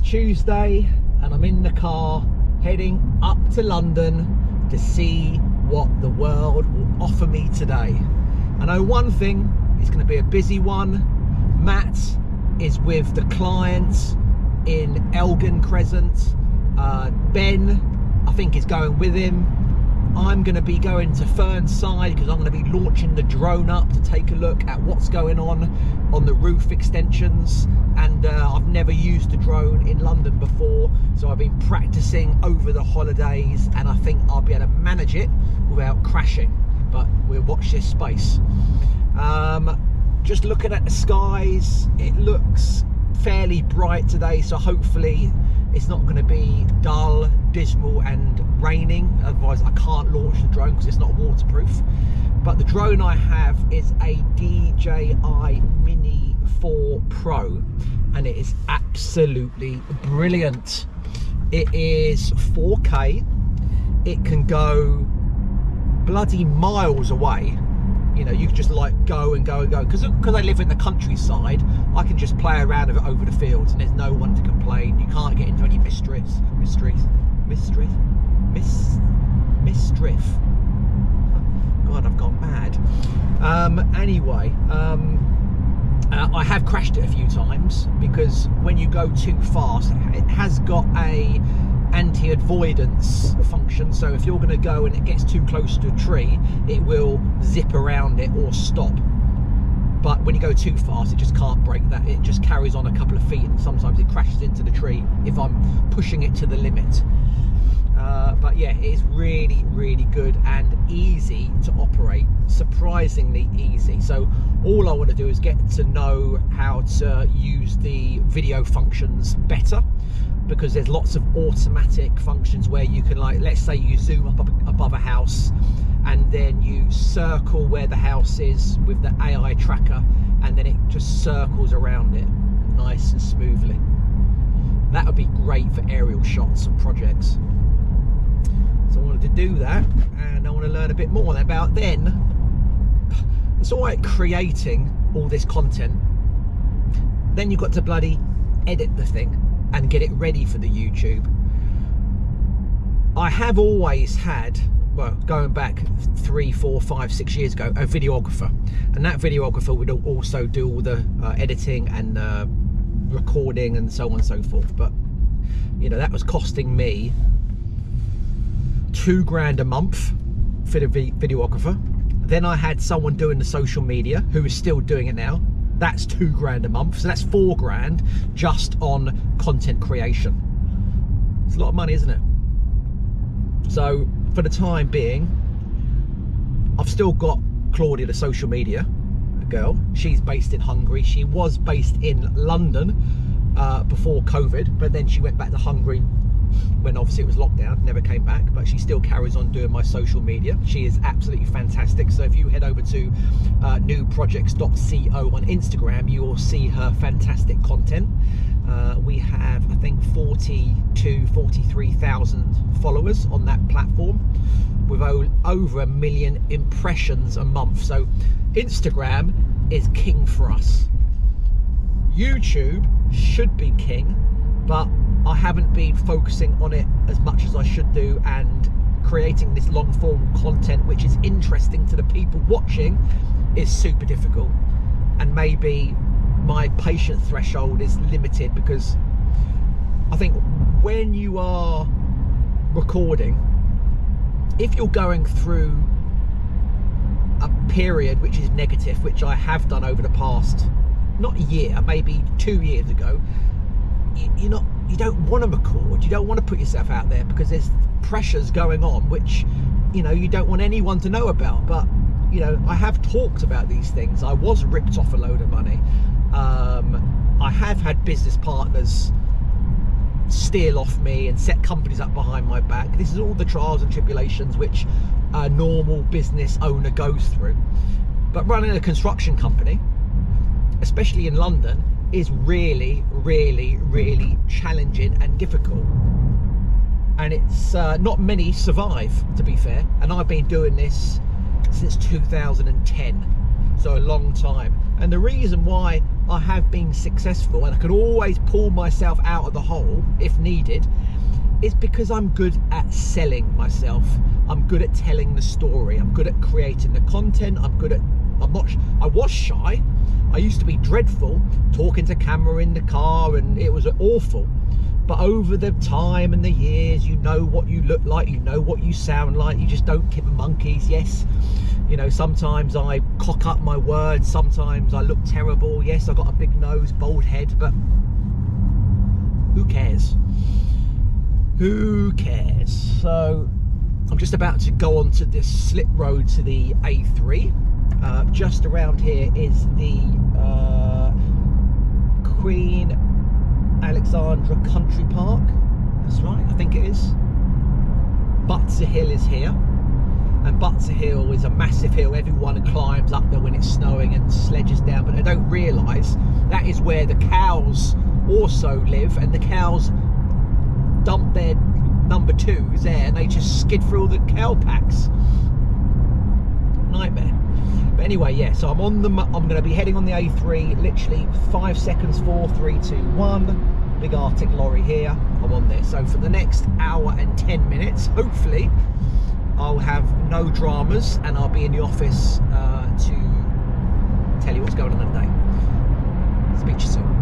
Tuesday and I'm in the car heading up to London to see what the world will offer me today. I know one thing, it's going to be a busy one. Matt is with the clients in Elgin Crescent. Ben, I think, is going with him. I'm going to be going to Fernside because I'm going to be launching the drone up to take a look at what's going on the roof extensions. And I've never used a drone in London before, so I've been practicing over the holidays, and I think I'll be able to manage it without crashing. But we'll watch this space. Just looking at the skies, it looks fairly bright today, so hopefully it's not going to be dull, dismal and raining. Otherwise I can't launch the drone because it's not waterproof. But the drone I have is a DJI Mini 4 Pro, and it is absolutely brilliant. It is 4K. It can go bloody miles away. You know, you can just like go and go and go. Because I live in the countryside, I can just play around with it over the fields and there's no one to complain. You can't get into any misdrift. God, I've gone mad. Anyway, I have crashed it a few times because when you go too fast, it has got a anti-avoidance function, so if you're going to go and it gets too close to a tree, it will zip around it or stop. But when you go too fast, it just can't break that. It just carries on a couple of feet, and sometimes it crashes into the tree if I'm pushing it to the limit. But yeah, it is really, really good and easy to operate, surprisingly easy. So all I want to do is get to know how to use the video functions better, because there's lots of automatic functions where you can, like, let's say you zoom up above a house and then you circle where the house is with the AI tracker, and then it just circles around it nice and smoothly. That would be great for aerial shots and projects. So I wanted to do that, and I want to learn a bit more about then. It's all right creating all this content, then you've got to bloody edit the thing and get it ready for the YouTube. I have always had, well, going back 3, 4, 5, 6 years ago, a videographer, and that videographer would also do all the editing and recording and so on and so forth. But you know, that was costing me £2 a month for the videographer. Then I had someone doing the social media who is still doing it now. That's £2 a month, so that's £4 just on content creation. It's a lot of money, isn't it? So for the time being, I've still got Claudia, the social media girl. She's based in Hungary. She was based in London before COVID, but then she went back to Hungary when obviously it was lockdown, never came back, but she still carries on doing my social media. She is absolutely fantastic. So if you head over to newprojects.co on Instagram, you will see her fantastic content. We have, I think, 43,000 followers on that platform with over 1 million impressions a month. So Instagram is king for us. YouTube should be king, but I haven't been focusing on it as much as I should do, and creating this long form content which is interesting to the people watching is super difficult. And maybe my patience threshold is limited, because I think when you are recording, if you're going through a period which is negative, which I have done over the past, not a year, maybe 2 years ago, you don't want to record, you don't want to put yourself out there because there's pressures going on which, you know, you don't want anyone to know about. But you know, I have talked about these things. I was ripped off a load of money. I have had business partners steal off me and set companies up behind my back. This is all the trials and tribulations which a normal business owner goes through. But running a construction company, especially in London, is really, really, really challenging and difficult. And it's not many survive, to be fair. And I've been doing this since 2010. so a long time. And the reason why I have been successful, and I can always pull myself out of the hole if needed, is because I'm good at selling myself. I'm good at telling the story. I'm good at creating the content. I was shy. I used to be dreadful talking to camera in the car, and it was awful. But over the time and the years, you know what you look like, you know what you sound like, you just don't give a monkey's. Yes, you know, sometimes I cock up my words, sometimes I look terrible. Yes, I've got a big nose, bald head, but who cares? Who cares? So I'm just about to go onto this slip road to the A3. Just around here is the Queen Alexandra Country Park. That's right, I think it is. Butser Hill is here, and Butser Hill is a massive hill. Everyone climbs up there when it's snowing and sledges down, but they don't realise that is where the cows also live, and the cows dump their number twos there and they just skid through all the cow packs. Nightmare. But anyway, yeah, so I'm going to be heading on the A3, literally 5 seconds, 4, 3, 2, 1. Big Arctic lorry here. I'm on there. So for the next hour and 10 minutes, hopefully, I'll have no dramas and I'll be in the office to tell you what's going on that day. Speak to you soon.